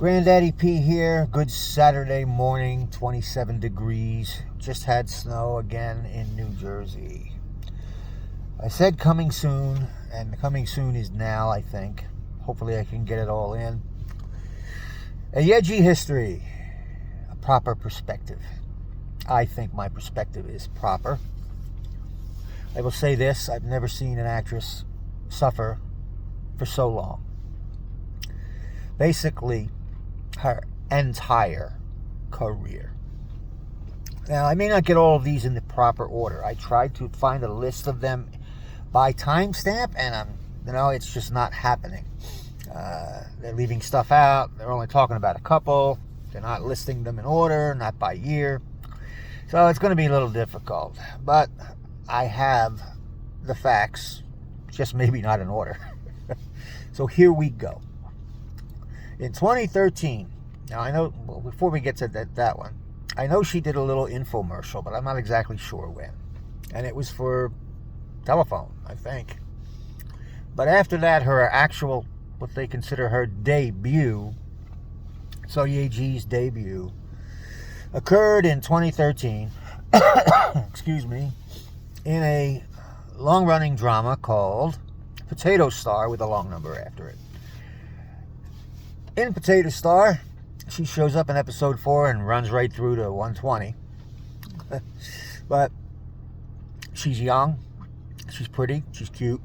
Granddaddy P here. Good Saturday morning, 27 degrees. Just had snow again in New Jersey. I said coming soon, and coming soon is now, I think. Hopefully I can get it all in. A Yeaji history. A proper perspective. I think my perspective is proper. I will say this, I've never seen an actress suffer for so long. Basically, her entire career. Now, I may not get all of these in the proper order. I tried to find a list of them by timestamp, and it's just not happening. They're leaving stuff out. They're only talking about a couple. They're not listing them in order, not by year. So it's going to be a little difficult. But I have the facts, just maybe not in order. So here we go. In 2013, now I know, before we get to that one, I know she did a little infomercial, but I'm not exactly sure when. And it was for telephone, I think. But after that, her actual, what they consider her debut, So Yeaji's debut, occurred in 2013, excuse me, in a long-running drama called Potato Star, with a long number after it. In Potato Star, she shows up in episode 4 and runs right through to 120. But she's young, she's pretty, she's cute.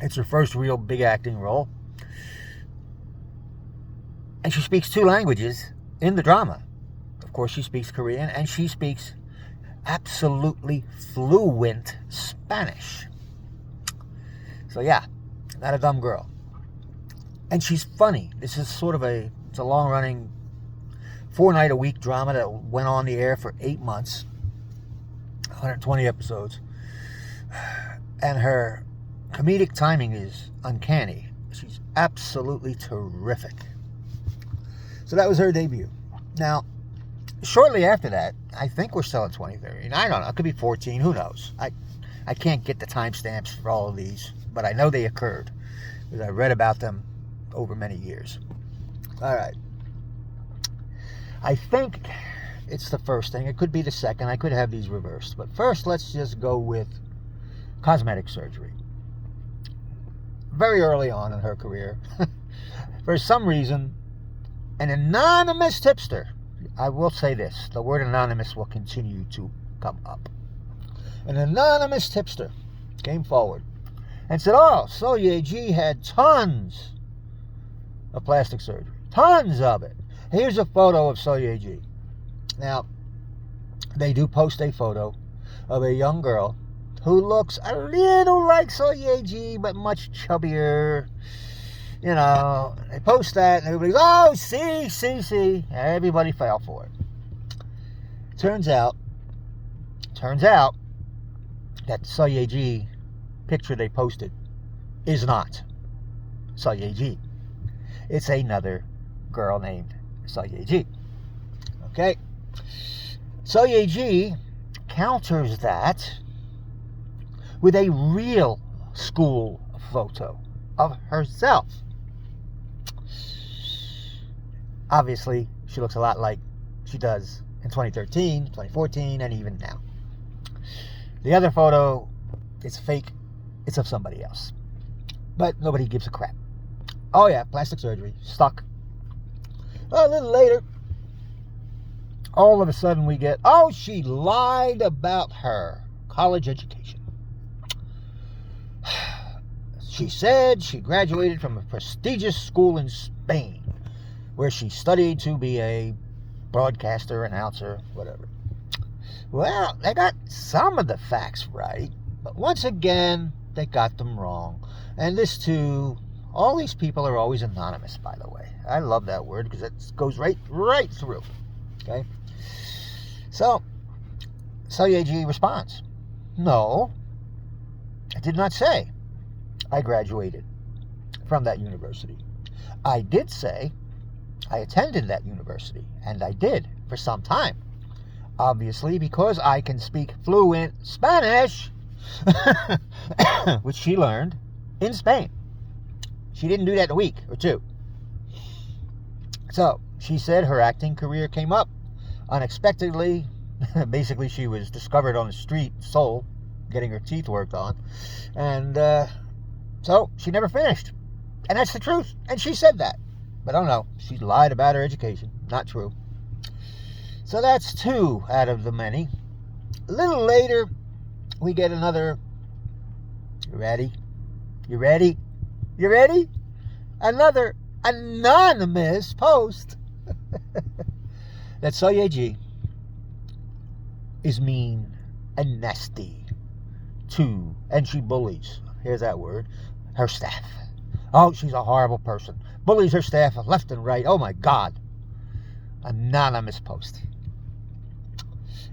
It's her first real big acting role. And she speaks 2 languages in the drama. Of course, she speaks Korean, and she speaks absolutely fluent Spanish. So yeah, not a dumb girl. And she's funny. This is sort of it's a long-running 4-night-a-week drama that went on the air for 8 months, 120 episodes. And her comedic timing is uncanny. She's absolutely terrific. So that was her debut. Now, shortly after that, I think we're still in 2013. I don't know. It could be 14. Who knows? I can't get the timestamps for all of these, but I know they occurred because I read about them over many years. All right. I think it's the first thing. It could be the second. I could have these reversed. But first, let's just go with cosmetic surgery. Very early on in her career, for some reason, an anonymous tipster, I will say this, the word anonymous will continue to come up. An anonymous tipster came forward and said, So Yeaji had tons of plastic surgery. Tons of it. Here's a photo of So Yeaji. Now, they do post a photo of a young girl who looks a little like So Yeaji, but much chubbier. They post that, and everybody's, see. Everybody fell for it. Turns out that So Yeaji picture they posted is not So Yeaji. It's another girl named So Yeaji. Okay? So Yeaji counters that with a real school photo of herself. Obviously, she looks a lot like she does in 2013, 2014, and even now. The other photo is fake. It's of somebody else. But nobody gives a crap. Oh yeah, plastic surgery. Stuck. A little later, all of a sudden we get, she lied about her college education. She said she graduated from a prestigious school in Spain, where she studied to be a broadcaster, announcer, whatever. Well, they got some of the facts right, but once again, they got them wrong. And this too, all these people are always anonymous, by the way. I love that word because it goes right through. Okay? So Yeaji responds, No, I did not say I graduated from that university. I did say I attended that university, and I did for some time. Obviously, because I can speak fluent Spanish, which she learned in Spain. She didn't do that in a week or two. So, she said her acting career came up unexpectedly. Basically, she was discovered on the street, Seoul, getting her teeth worked on. And so, she never finished. And that's the truth. And she said that. But I don't know. She lied about her education. Not true. So that's 2 out of the many. A little later, we get another. You ready? You ready? You ready? Another anonymous post that So Yeaji is mean and nasty to, and she bullies, here's that word, her staff. Oh, she's a horrible person. Bullies her staff left and right. Oh my God. Anonymous post.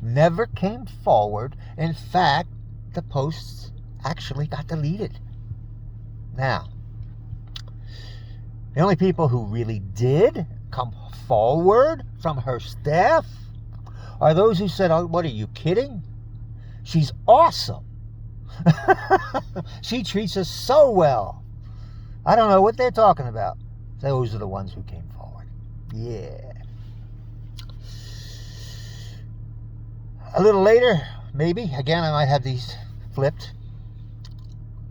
Never came forward. In fact, the posts actually got deleted. Now, the only people who really did come forward from her staff are those who said, oh, what are you kidding? She's awesome. She treats us so well. I don't know what they're talking about. Those are the ones who came forward. Yeah. A little later, maybe, again, I might have these flipped.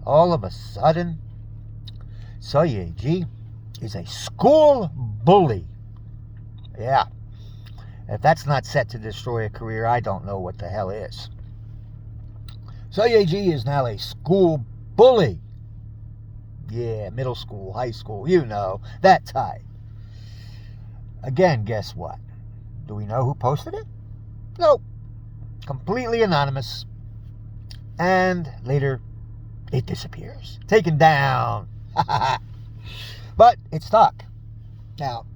All of a sudden, So Yeaji is a school bully. Yeah. If that's not set to destroy a career, I don't know what the hell is. So Yeaji is now a school bully. Yeah, middle school, high school, you know, that type. Again, guess what? Do we know who posted it? Nope. Completely anonymous. And later, it disappears. Taken down. But it stuck. Now,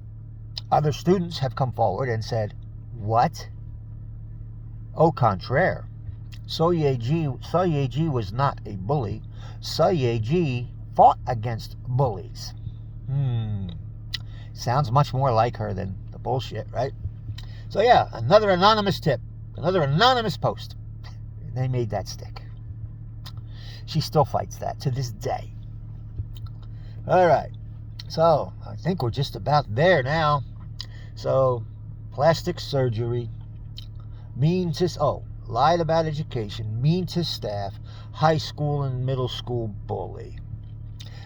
other students have come forward and said, what? Au contraire. So Yeaji was not a bully. So Yeaji fought against bullies. Sounds much more like her than the bullshit, right? So yeah, another anonymous tip. Another anonymous post. They made that stick. She still fights that to this day. All right. So, I think we're just about there now. So, plastic surgery, lied about education, mean to staff, high school and middle school bully.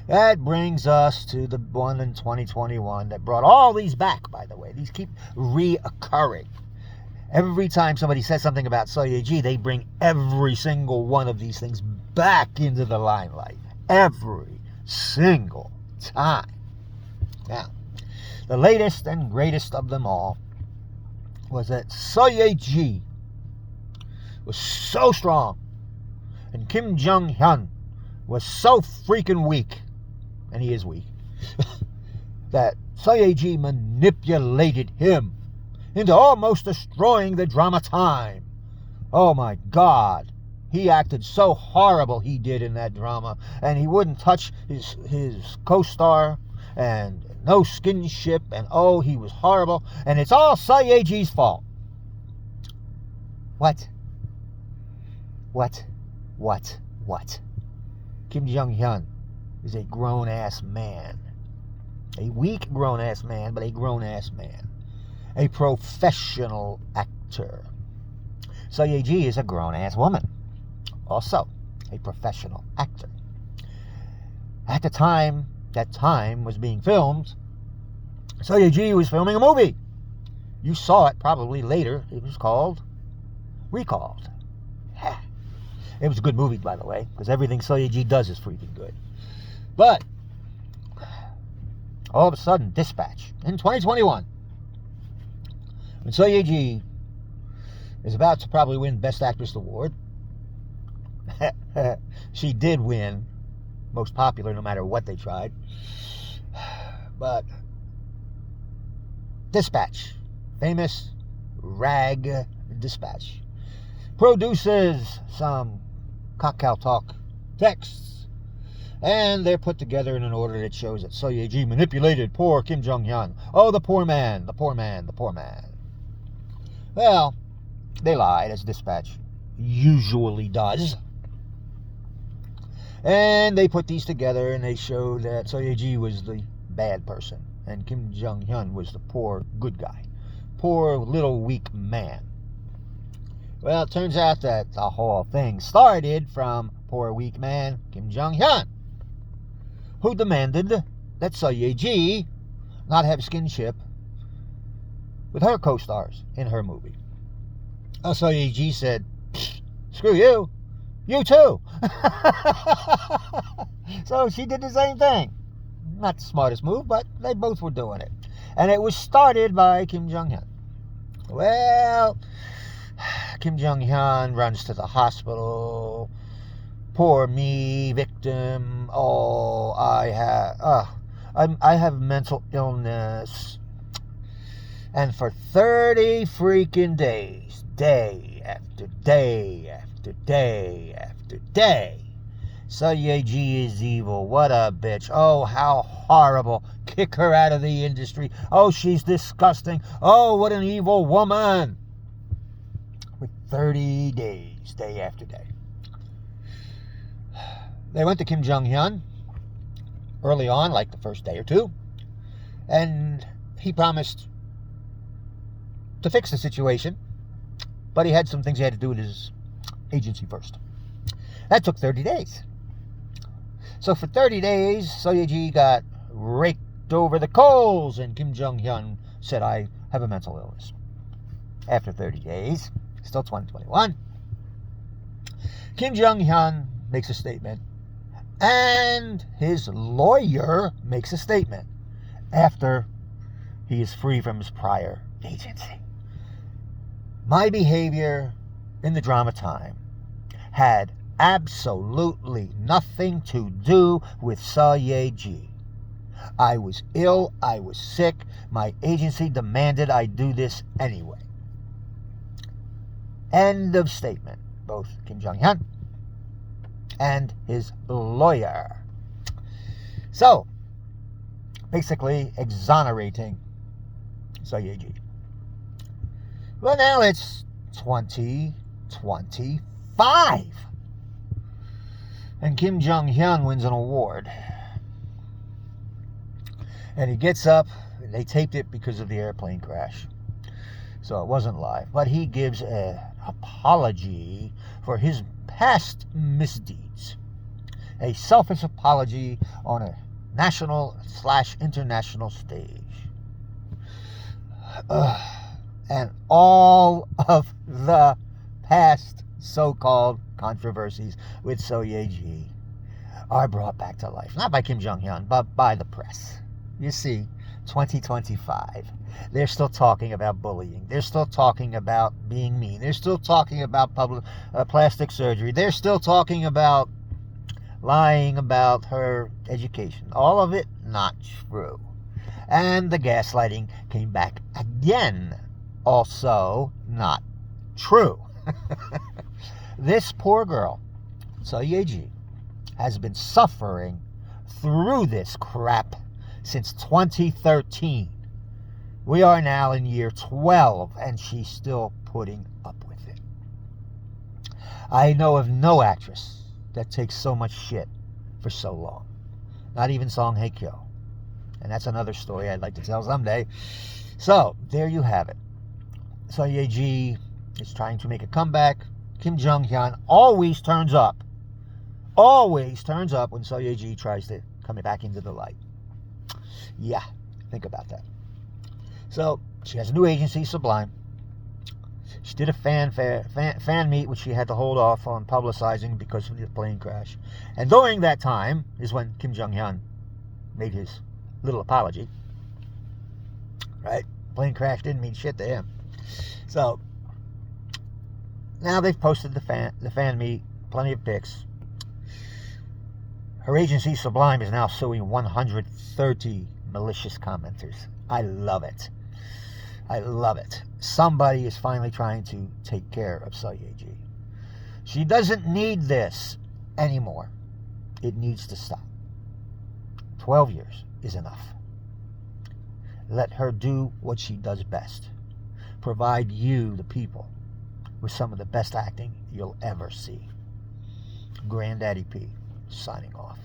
That brings us to the one in 2021 that brought all these back, by the way. These keep reoccurring. Every time somebody says something about So Yeaji, they bring every single one of these things back into the limelight. Every single time. Now, the latest and greatest of them all was that So Yeaji was so strong and Kim Jong-hyun was so freaking weak, and he is weak, that So Yeaji manipulated him into almost destroying the drama time. Oh my God. He acted so horrible, he did, in that drama. And he wouldn't touch his co-star. And no skinship. And oh, he was horrible. And it's all So Yeaji's fault. What? Kim Jong-hyun is a grown-ass man. A weak grown-ass man, but a grown-ass man. A professional actor. So Yeaji is a grown-ass woman. Also, a professional actor. At the time that time was being filmed, So Yeaji was filming a movie. You saw it probably later. It was called Recalled. It was a good movie, by the way, because everything So Yeaji does is freaking good. But, all of a sudden, Dispatch, in 2021, when So Yeaji is about to probably win Best Actress Award, she did win Most Popular no matter what they tried. But Dispatch, famous rag Dispatch, produces some cocktail talk texts, and they're put together in an order that shows that So Yeaji manipulated poor Kim Jong-hyun. Oh, the poor man, the poor man, the poor man. Well, they lied, as Dispatch usually does. And they put these together and they showed that So Yeaji was the bad person. and Kim Jong-hyun was the poor good guy. Poor little weak man. Well, it turns out that the whole thing started from poor weak man Kim Jong-hyun, who demanded that Seo Yeaji not have skinship with her co-stars in her movie. Seo Yeaji said, screw you, you too. So she did the same thing. Not the smartest move, but they both were doing it. And it was started by Kim Jong-hyun. Well, Kim Jong-hyun runs to the hospital. Poor me, victim. Oh, I have mental illness. And for 30 freaking days, day after day after day after day, Seo Yeaji is evil. What a bitch. Oh, how horrible. Kick her out of the industry. Oh, she's disgusting. Oh, what an evil woman. For 30 days, day after day. They went to Kim Jong-hyun early on, like the first day or two, and he promised to fix the situation, but he had some things he had to do with his agency first. That took 30 days. So for 30 days, Seo Yeaji got raked over the coals, and Kim Jong-hyun said, I have a mental illness. After 30 days, still 2021, Kim Jong-hyun makes a statement, and his lawyer makes a statement after he is free from his prior agency. My behavior in the drama time had absolutely nothing to do with Seo Yeaji. I was ill, I was sick, my agency demanded I do this anyway. End of statement. Both Kim Jong-hyun and his lawyer. So, basically exonerating Seo Yeaji. Well, now it's 2025. And Kim Jong-hyun wins an award. And he gets up, and they taped it because of the airplane crash. So it wasn't live. But he gives an apology for his past misdeeds. A selfish apology on a national/international stage. And all of the past so-called controversies with Seo Yeaji are brought back to life. Not by Kim Jong-hyun, but by the press. You see, 2025. They're still talking about bullying. They're still talking about being mean. They're still talking about plastic surgery. They're still talking about lying about her education. All of it not true. And the gaslighting came back again. Also not true. This poor girl, Seo Yeaji, has been suffering through this crap since 2013. We are now in year 12, and she's still putting up with it. I know of no actress that takes so much shit for so long. Not even Song Hye Kyo. And that's another story I'd like to tell someday. So, there you have it. Seo Yeaji is trying to make a comeback. Kim Jong-hyun always turns up. Always turns up when Seo Yeaji tries to come back into the light. Yeah, think about that. So, she has a new agency, Sublime. She did a fan meet, which she had to hold off on publicizing because of the plane crash. And during that time is when Kim Jong-hyun made his little apology. Right? Plane crash didn't mean shit to him. So, now they've posted the fan meet, plenty of pics. Her agency, Sublime, is now suing 130 malicious commenters. I love it. I love it. Somebody is finally trying to take care of Seo Yeaji. She doesn't need this anymore. It needs to stop. 12 years is enough. Let her do what she does best. Provide you, the people, with some of the best acting you'll ever see. Granddaddy P, signing off.